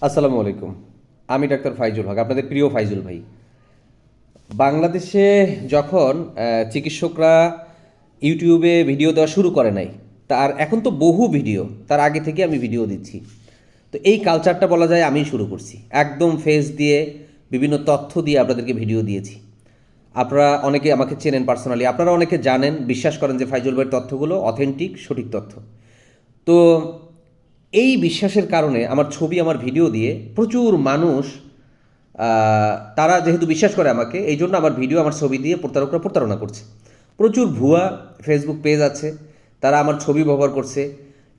আসসালামু আলাইকুম। আমি ডাক্তার ফাইজুল হক, আপনাদের প্রিয় ফাইজুল ভাই। বাংলাদেশে যখন চিকিৎসকরা ইউটিউবে ভিডিও দেওয়া শুরু করে নাই, তার এখন তো বহু ভিডিও, তার আগে থেকে আমি ভিডিও দিচ্ছি। তো এই কালচারটা বলা যায় আমি শুরু করছি, একদম ফেস দিয়ে বিভিন্ন তথ্য দিয়ে আপনাদেরকে ভিডিও দিয়েছি। আপনারা অনেকে আমাকে চেনেন পার্সোনালি, আপনারা অনেকে জানেন, বিশ্বাস করেন যে ফাইজুল ভাইয়ের তথ্যগুলো অথেন্টিক, সঠিক তথ্য। তো এই বিশ্বাসের কারণে আমার ছবি, আমার ভিডিও দিয়ে প্রচুর মানুষ, তারা যেহেতু বিশ্বাস করে আমাকে, এই জন্য আমার ভিডিও, আমার ছবি দিয়ে প্রতারকরা প্রতারণা করছে। প্রচুর ভুয়া ফেসবুক পেজ আছে, তারা আমার ছবি ব্যবহার করছে।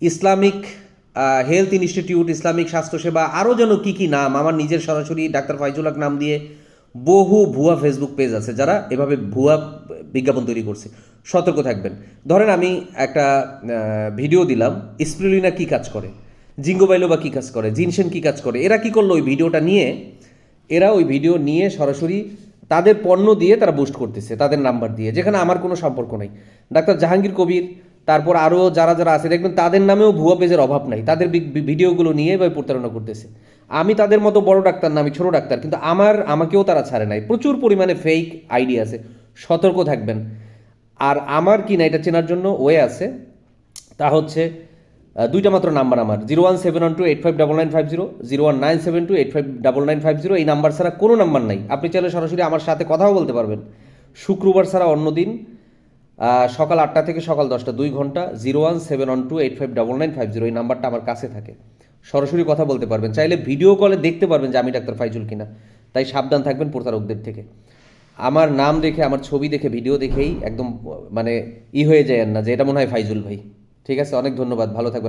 ইসলামিক হেলথ ইনস্টিটিউট, ইসলামিক স্বাস্থ্যসেবা, আরও যেন কী কী নাম, আমার নিজের সরাসরি ডাক্তার ফাইজুল হক নাম দিয়ে বহু ভুয়া ফেসবুক পেজ আছে যারা এভাবে ভুয়া বিজ্ঞাপন তৈরি করছে। সতর্ক থাকবেন। ধরেন আমি একটা ভিডিও দিলাম, স্পিরুলিনা কী কাজ করে, জিঙ্গো বাইলোবা কী কাজ করে, জিনসেন কী কাজ করে। এরা কী করলো, ওই ভিডিওটা নিয়ে, এরা ওই ভিডিও নিয়ে সরাসরি তাদের পণ্য দিয়ে তারা বুস্ট করতেছে, তাদের নাম্বার দিয়ে, যেখানে আমার কোনো সম্পর্ক নেই। ডাক্তার জাহাঙ্গীর কবির, তারপর আরও যারা যারা আছে দেখবেন, তাদের নামেও ভুয়া পেজের অভাব নাই, তাদের ভিডিওগুলো নিয়ে বা প্রতারণা করতেছে। আমি তাদের মতো বড় ডাক্তার না, আমি ছোটো ডাক্তার, কিন্তু আমাকেও তারা ছাড়ে নাই। প্রচুর পরিমাণে ফেক আইডি আছে, সতর্ক থাকবেন। আর আমার কি না, এটা চেনার জন্য ওয়ে আছে, তা হচ্ছে দুইটা মাত্র নাম্বার আমার, 01712859950, 01972859950। এই নাম্বার ছাড়া কোনো নাম্বার নাই। আপনি চাইলে সরাসরি আমার সাথে কথাও বলতে পারবেন। শুক্রবার ছাড়া অন্য দিন সকাল 8টা থেকে সকাল 10টা, 2 ঘন্টা, 01712859950, এই নাম্বারটা আমার কাছে থাকে। সরাসরি কথা বলতে পারবেন, চাইলে ভিডিও কলে দেখতে পারবেন যে আমি ডাক্তার ফাইজুল কিনা। তাই সাবধান থাকবেন প্রতারকদের থেকে। আমার নাম দেখে, আমার ছবি দেখে, ভিডিও দেখেই একদম মানে হয়ে যায় না যে এটা মনে হয় ফাইজুল ভাই। ঠিক আছে, অনেক ধন্যবাদ, ভালো থাকবেন।